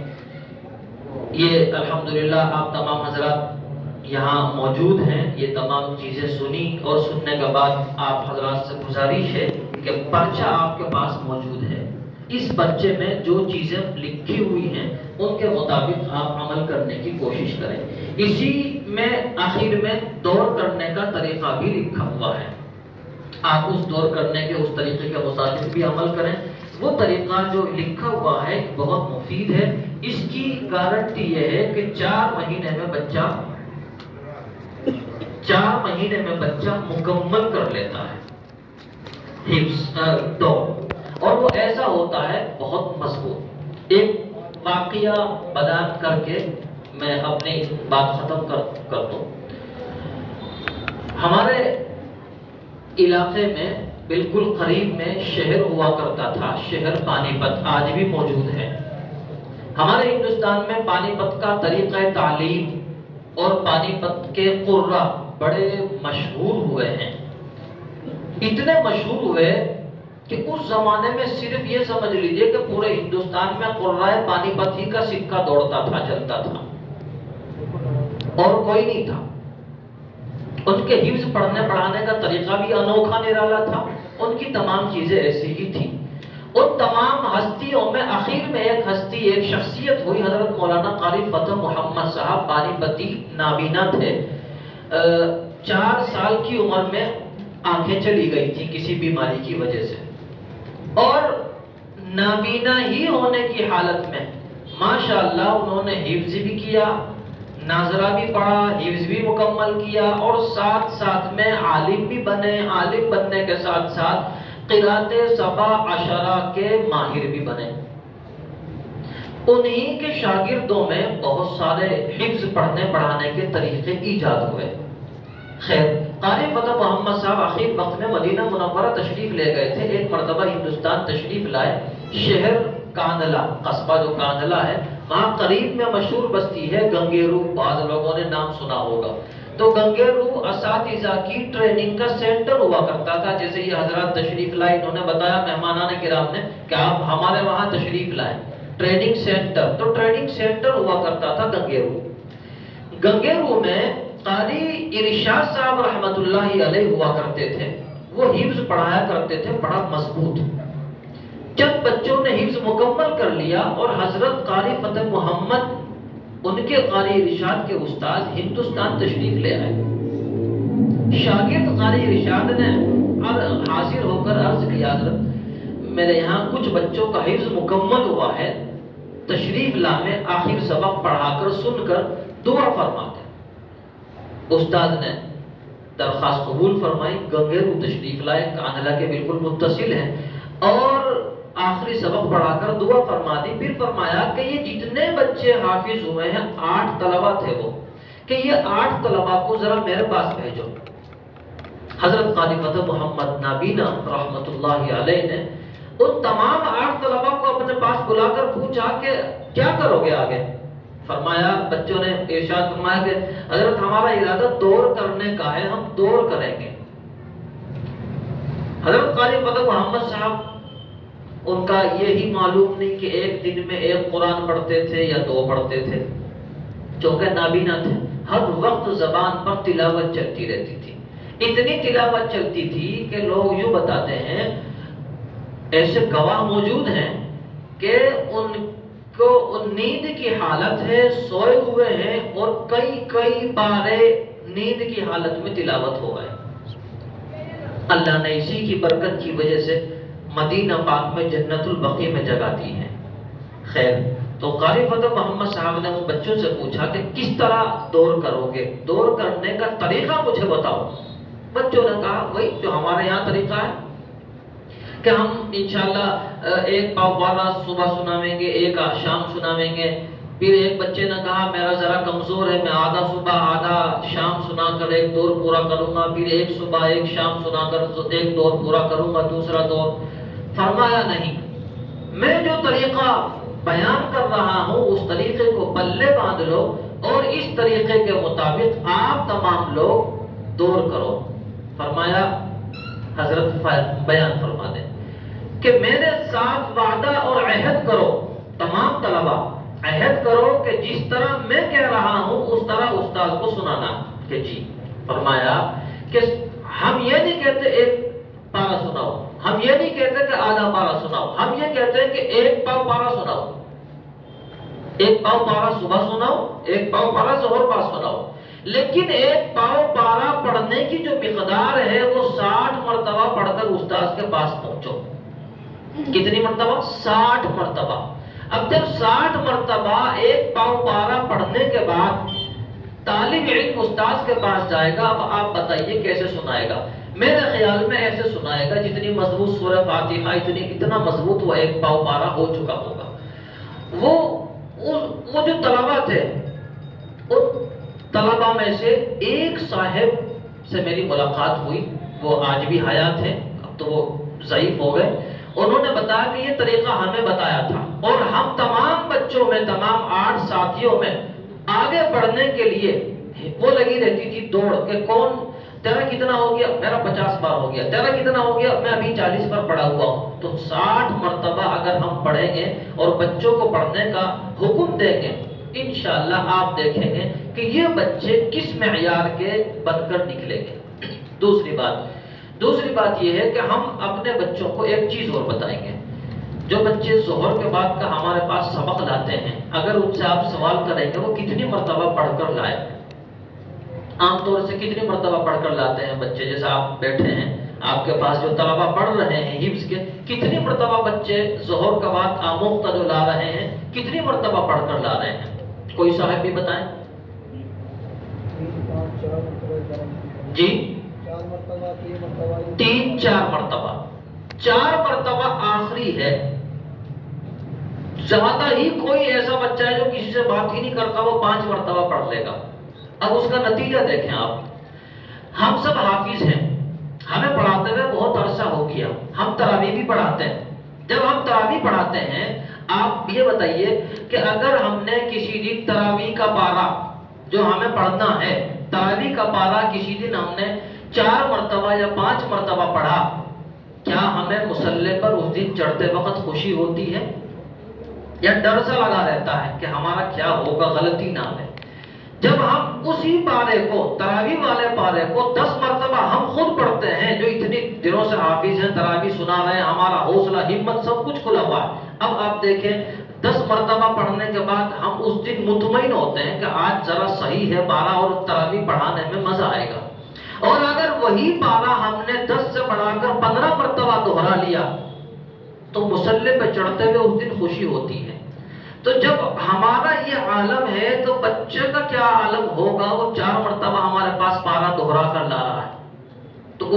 یہ الحمدللہ آپ تمام حضرات یہاں موجود ہیں، یہ تمام چیزیں سنی، اور سننے کے بعد آپ حضرات سے گزارش ہے کہ پرچہ آپ کے پاس موجود ہے. اس پرچے میں جو چیزیں لکھی ہوئی ہیں ان کے مطابق آپ عمل کرنے کی کوشش کریں. اسی میں آخر میں دور کرنے کا طریقہ بھی لکھا ہوا ہے، آپ اس دور کرنے کے اس طریقے کے مطابق بھی عمل کریں. وہ طریقہ جو لکھا ہوا ہے بہت مفید ہے. اس کی گارنٹی یہ ہے کہ 4 مہینے میں بچہ مکمل کر لیتا ہے حفظ دور، اور وہ ایسا ہوتا ہے بہت مضبوط. ایک واقعہ بیان کر کے میں اپنی بات ختم کر دوں. ہمارے علاقے میں بالکل قریب میں شہر ہوا کرتا تھا، شہر پانی پت، آج بھی موجود ہے. ہمارے ہندوستان میں پانی پت کا طریقہ تعلیم اور پانی پت کے قرہ بڑے مشہور ہوئے ہیں. اتنے مشہور ہوئے کہ اس زمانے میں صرف یہ سمجھ لیجئے کہ پورے ہندوستان میں قرہ پانی پت ہی کا سکہ دوڑتا تھا، چلتا تھا، اور کوئی نہیں تھا. ان کے حفظ پڑھنے پڑھانے کا طریقہ بھی انوکھا نرالا تھا، ان کی تمام چیزیں ایسی ہی تھیں. ان تمام ہستیوں میں آخر میں ایک ہستی، ایک شخصیت ہوئی، حضرت مولانا قاری فتح محمد صاحب پانی پتی نابینا تھے. 4 سال کی عمر میں آنکھیں چلی گئی تھی کسی بیماری کی وجہ سے، اور نابینا ہی ہونے کی حالت میں ماشاءاللہ انہوں نے حفظ بھی کیا، ناظرہ بھی پڑھا، حفظ بھی مکمل کیا، اور ساتھ ساتھ میں عالم بھی بنے. عالم بننے کے ساتھ ساتھ قرات 7 عشرہ کے ماہر بھی بنے. انہی کے شاگردوں میں بہت سارے حفظ پڑھنے پڑھانے کے طریقے ایجاد ہوئے. خیر، قاری فتح محمد صاحب آخر وقت میں مدینہ منورہ تشریف لے گئے تھے. ایک مرتبہ ہندوستان تشریف لائے. شہر کاندھلا، قصبہ جو کاندھلا ہے، وہاں قریب میں مشہور بستی ہے گنگیرو، بعض لوگوں نے نام سنا ہوگا. تو گنگیرو اساتذہ کی ٹریننگ کا سینٹر ہوا کرتا تھا. جیسے یہ حضرات تشریف لائے، انہوں نے بتایا مہمانان کرام نے کہ آپ ہمارے وہاں تشریف لائیں، ٹریننگ سینٹر. تو ٹریننگ سینٹر ہوا کرتا تھا گنگیرو. گنگیرو میں قاری ارشاد صاحب رحمت اللہ علیہ ہوا کرتے تھے. وہ حفظ پڑھایا کرتے تھے بڑا مضبوط. جب بچوں نے حفظ مکمل کر لیا اور حضرت قاری فتح محمد ان کے قاری ارشاد کے استاد ہندوستان تشریف لے آئے. شاگرد قاری ارشاد نے حاضر ہو کر عرض کیا، حضرت میرے یہاں کچھ بچوں کا حفظ مکمل ہوا ہے، تشریف لائیں، آخر سبق پڑھا کر سن کر دعا فرماتے. استاد نے درخواست قبول فرمائی، گنگیرو تشریف لائے، کاندھلا کے بالکل متصل ہیں، اور آخری سبق پڑھا کر دعا فرما دی. پھر فرمایا کہ یہ جتنے بچے حافظ ہوئے ہیں 8 طلبہ تھے وہ، کہ یہ 8 طلبہ کو ذرا میرے پاس بھیجو. حضرت قاری فتح محمد نابینا رحمت اللہ علیہ نے ان تمام 8 طلبہ کو اپنے پاس بلا کر پوچھا کہ کیا کرو گے آگے. فرمایا، بچوں نے ارشاد فرمایا کہ حضرت ہمارا ارادہ دور کرنے کا ہے، ہم دور کریں گے. حضرت قاری فتح محمد صاحب، ان کا یہی معلوم نہیں کہ ایک دن میں 1 قرآن پڑھتے تھے یا 2 پڑھتے تھے، چونکہ نابینا تھے. ہر وقت زبان پر تلاوت چلتی رہتی تھی. اتنی تلاوت چلتی تھی کہ لوگ یوں بتاتے ہیں، ایسے گواہ موجود ہیں کہ ان کو نیند کی حالت ہے، سوئے ہوئے ہیں اور کئی بارے نیند کی حالت میں تلاوت ہو گئے. اللہ نے اسی کی برکت کی وجہ سے مدینہ پاک میں جنت البقیع میں جگہ دی ہے. خیر، تو قاری فتح محمد صاحب نے ان بچوں سے پوچھا کہ کس طرح دور کرو گے، دور کرنے کا طریقہ مجھے بتاؤ. بچوں نے کہا وہی جو ہمارے یہاں طریقہ ہے کہ ہم انشاءاللہ 1 پاو پارا صبح سناویں گے، 1 شام سناویں گے. پھر ایک بچے نے کہا میرا ذرا کمزور ہے، میں آدھا صبح آدھا شام سنا کر 1 دور پورا کروں گا. پھر 1 صبح 1 شام سنا کر 1 دور پورا کروں گا، دوسرا دور. فرمایا نہیں، میں جو طریقہ بیان کر رہا ہوں اس طریقے کو پلے باندھ لو اور اس طریقے کے مطابق آپ تمام لوگ دور کرو. فرمایا حضرت بیان فرما دیں کہ میرے ساتھ وعدہ اور عہد کرو. تمام طلبہ عہد کرو کہ جس طرح میں کہہ رہا ہوں اس طرح استاد کو سنانا. کہ جی. فرمایا کہ ہم یہ نہیں کہتے 1 پارا سناؤ، ہم یہ نہیں کہتے کہ آدھا پارا سناؤ، ہم یہ کہتے ہیں کہ 1 پاو پارا سناؤ. 1 پاو پارا صبح سناؤ، 1 پاو پارا ظہر بعد سناؤ. لیکن 1 پاو پارا پڑھنے کی جو مقدار ہے وہ 60 مرتبہ پڑھ کر استاد کے پاس پہنچو. کتنی مرتبہ؟ 60 مرتبہ. اب جب 60 مرتبہ 1 پاو پارا پڑھنے کے بعد طالب علم استاد کے پاس جائے گا. اب آپ بتائیے کیسے سنائے گا؟ میرے خیال میں ایسے سنائے گا جتنی مضبوط سورہ فاتحہ اتنا مضبوط وہ 1 پاو پارا ہو چکا ہوگا. وہ جو طلبہ تھے، ان طلبہ میں سے ایک صاحب سے میری ملاقات ہوئی، وہ آج بھی حیات ہیں، اب تو وہ ضعیف ہو گئے. انہوں نے بتایا کہ یہ طریقہ ہمیں بتایا تھا اور ہم تمام بچوں میں، تمام 8 ساتھیوں میں آگے بڑھنے کے لیے وہ لگی رہتی تھی دوڑ کہ کون تیرا کتنا ہو گیا؟ میرا 50 بار ہو گیا. تیرا کتنا ہو گیا؟ میں ابھی 40 بار پڑھا ہوا ہوں. تو 60 مرتبہ اگر ہم پڑھیں گے اور بچوں کو پڑھنے کا حکم دیں گے، انشاءاللہ آپ دیکھیں گے کہ یہ بچے کس معیار کے بن کر نکلیں گے. دوسری بات یہ ہے کہ ہم اپنے بچوں کو ایک چیز اور بتائیں گے. جو بچے ظہر کے بعد کا ہمارے پاس سبق لاتے ہیں، اگر ان سے آپ سوال کریں گے وہ کتنی مرتبہ پڑھ کر لائے، عام طور سے کتنی مرتبہ پڑھ کر لاتے ہیں بچے؟ جیسے آپ بیٹھے ہیں، آپ کے پاس جو طلبہ پڑھ رہے ہیں حفظ کے، کتنی مرتبہ بچے ظہر کے بعد آموختہ جو لا رہے ہیں کتنی مرتبہ پڑھ کر لا رہے ہیں؟ کوئی صاحب بھی بتائیں. جی 3-4 مرتبہ. 4 مرتبہ آخری ہے. زیادہ ہی کوئی ایسا بچہ ہے جو کسی سے بات ہی نہیں کرتا، وہ 5 مرتبہ پڑھ لے گا. اب اس کا نتیجہ دیکھیں آپ. ہم سب حافظ ہیں، ہمیں پڑھاتے ہوئے بہت عرصہ ہو گیا. ہم تراویح بھی پڑھاتے ہیں. جب ہم تراویح پڑھاتے ہیں، آپ یہ بتائیے کہ اگر ہم نے کسی دن تراویح کا پارا جو ہمیں پڑھنا ہے، تراویح کا پارا کسی دن ہم نے 4 مرتبہ یا 5 مرتبہ پڑھا، کیا ہمیں مصلی پر اس دن چڑھتے وقت خوشی ہوتی ہے یا ڈر سا لگا رہتا ہے کہ ہمارا کیا ہوگا، غلطی نہ ہے؟ جب ہم اسی پارے کو، تراویح والے پارے کو 10 مرتبہ ہم خود پڑھتے ہیں، جو اتنی دنوں سے حافظ ہیں، تراویح سنا رہے ہیں، ہمارا حوصلہ ہمت سب کچھ کھلا ہوا ہے. اب آپ دیکھیں 10 مرتبہ پڑھنے کے بعد ہم اس دن مطمئن ہوتے ہیں کہ آج ذرا صحیح ہے پارا اور تراویح پڑھانے میں مزہ آئے گا. اور اگر وہی پارا ہم نے 10 سے بڑھا کر 15 مرتبہ دہرا لیا تو مصلی پہ چڑھتے ہوئے اس دن خوشی ہوتی ہے. تو جب ہمارا یہ عالم ہے تو بچے کا کیا عالم ہوگا؟ وہ 4 مرتبہ ہمارے پاس پارا دہرا کر لا رہا ہے. تو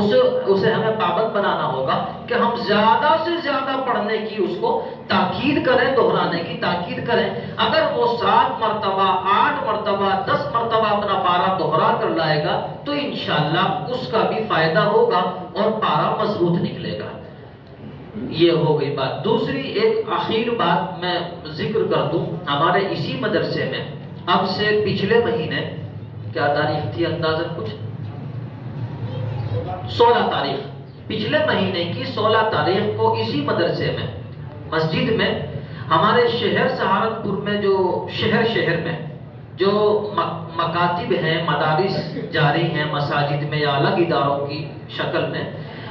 اسے ہمیں پابند بنانا ہوگا کہ ہم زیادہ سے زیادہ پڑھنے کی اس کو تاکید کریں، دہرانے کی تاکید کریں۔ اگر وہ 7 مرتبہ 8 مرتبہ 10 مرتبہ اپنا پارا دہرا کر لائے گا تو انشاءاللہ اس کا بھی فائدہ ہوگا اور پارا مضبوط نکلے گا۔ یہ ہو گئی بات۔ دوسری ایک آخر بات میں ذکر کر دوں، ہمارے اسی مدرسے میں اب سے پچھلے مہینے، کیا تاریخ تھی اندازاً کچھ 16 تاریخ، پچھلے مہینے کی 16 تاریخ کو اسی مدرسے میں مسجد میں ہمارے شہر سہارنپور میں جو شہر میں جو مکاتب ہیں، مدارس جاری ہیں مساجد میں یا الگ اداروں کی شکل میں،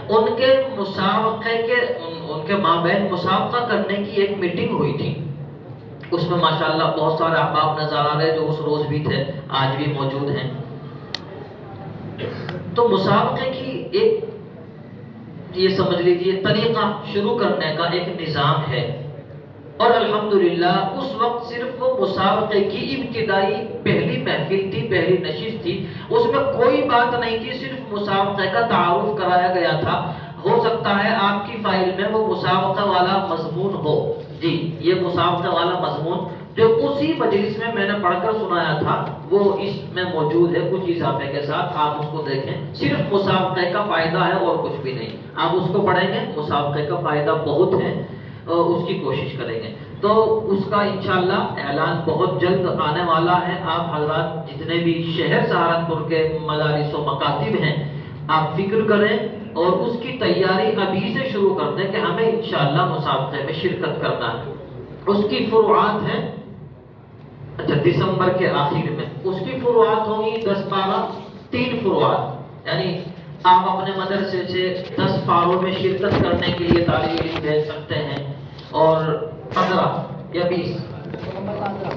ان کے مسابقے کے ان کے مابین مسابقہ کرنے کی ایک میٹنگ ہوئی تھی۔ اس میں ماشاءاللہ بہت سارے احباب نظر آ رہے جو اس روز بھی تھے، آج بھی موجود ہیں۔ تو مسابقے کی ایک یہ سمجھ لیجیے طریقہ شروع کرنے کا ایک نظام ہے، اور الحمدللہ اس وقت صرف وہ مسابقے کی ابتدائی پہلی محفل تھی، پہلی نشست تھی، اس میں کوئی بات نہیں تھی، صرف مسابقے کا تعارف کرایا گیا تھا۔ ہو سکتا ہے آپ کی فائل میں وہ مسابقہ والا مضمون ہو، جی یہ مسابقہ والا مضمون جو اسی مجلس میں نے پڑھ کر سنایا تھا وہ اس میں موجود ہے، کچھ اضافے کے ساتھ، آپ اس کو دیکھیں۔ صرف مسابقے کا فائدہ ہے اور کچھ بھی نہیں، آپ اس کو پڑھیں گے، مسابقے کا فائدہ بہت ہے، اس کی کوشش کریں گے تو اس کا انشاءاللہ اعلان بہت جلد آنے والا ہے۔ آپ حضرات جتنے بھی شہر سہارنپور کے مدارس و مکاتب ہیں، آپ فکر کریں اور اس کی تیاری ابھی سے شروع کر دیں کہ ہمیں انشاءاللہ مسابقے میں شرکت کرنا ہے۔ اس کی فروعات ہیں، اچھا دسمبر کے آخر میں اس کی فروعات ہوں گی 10-12، 3 فروعات، یعنی آپ اپنے مدرسے سے 10 پاروں میں شرکت کرنے کے لیے طالب علم بھیج سکتے ہیں، اور 15 یا 20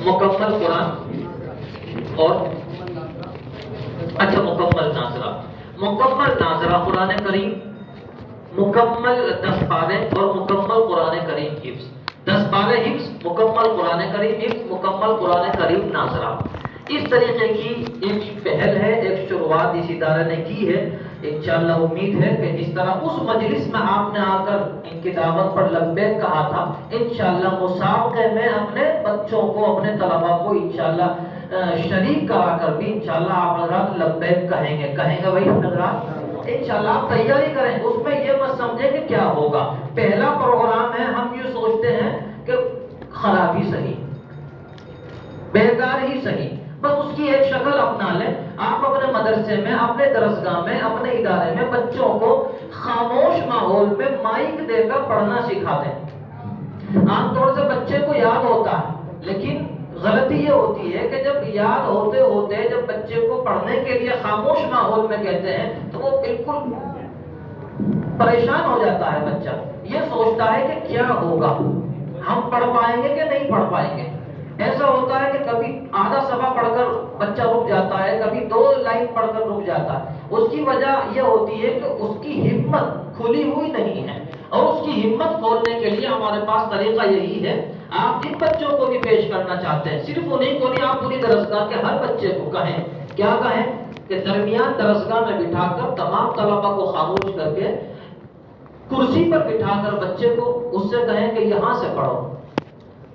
مکمل قرآن اور اچھا مکمل ناظرہ قرآن کریم، مکمل 10 پارے اور مکمل قرآن کریم حفظ، 10 پارے حفظ، مکمل قرآن کریم حفظ، مکمل قرآن کریم ناظرہ۔ اس طریقے کی ایک پہل ہے، ایک شروعات اس ادارے نے کی ہے۔ انشاءاللہ امید ہے کہ جس طرح اس مجلس میں آپ نے آ کر ان کی دعوت پر لبیک کہا تھا، انشاءاللہ مسابقے میں اپنے بچوں کو، اپنے طلباء کو انشاءاللہ شریک کرا کر بھی انشاءاللہ آپ حضرات لبیک کہیں گے بھائی حضرات، انشاءاللہ آپ تیاری کریں۔ اس میں یہ مت سمجھیں کہ کیا ہوگا، پہلا پروگرام ہے، ہم یہ سوچتے ہیں کہ خراب ہی صحیح، بیکار ہی صحیح، بس اس کی ایک شکل اپنا لیں۔ آپ اپنے مدرسے میں، اپنے درسگاہ میں، اپنے ادارے میں بچوں کو خاموش ماحول میں مائک دے کر پڑھنا سکھا دیں۔ عام طور سے بچے کو یاد ہوتا ہے، لیکن غلطی یہ ہوتی ہے کہ جب یاد ہوتے ہوتے جب بچے کو پڑھنے کے لیے خاموش ماحول میں کہتے ہیں تو وہ بالکل پریشان ہو جاتا ہے بچہ، یہ سوچتا ہے کہ کیا ہوگا، ہم پڑھ پائیں گے کہ نہیں پڑھ پائیں گے۔ ایسا ہوتا ہے کہ کبھی آدھا صفحہ پڑھ کر بچہ رک جاتا ہے، کبھی 2 لائن پڑھ کر رک جاتا ہے۔ اس کی وجہ یہ ہوتی ہے کہ اس کی ہمت کھلی ہوئی نہیں ہے، اور اس کی ہمت کھولنے کے لیے ہمارے پاس طریقہ یہی ہے۔ آپ جن بچوں کو بھی پیش کرنا چاہتے ہیں، صرف انہیں کو نہیں، آپ پوری درسگاہ کے ہر بچے کو کہیں، کیا کہیں کہ درمیان درسگاہ میں بٹھا کر تمام طلباء کو خاموش کر کے کرسی پر بٹھا کر بچے کو اس سے کہیں کہ یہاں سے پڑھو۔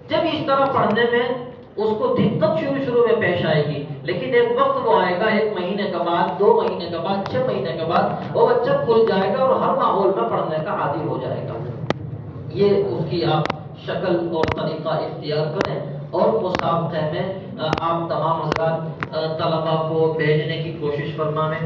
جب اس طرح پڑھنے میں اس کو دقت شروع میں پیش آئے گی، لیکن ایک وقت وہ آئے گا، 1 مہینے کے بعد، 2 مہینے کے بعد، 6 مہینے کے بعد وہ بچہ کھل جائے گا اور ہر ماحول میں پڑھنے کا عادی ہو جائے گا۔ یہ اس کی آپ شکل اور طریقہ اختیار کریں، اور مسابقے میں آپ تمام حضرات طلباء کو بھیجنے کی کوشش فرمائیں۔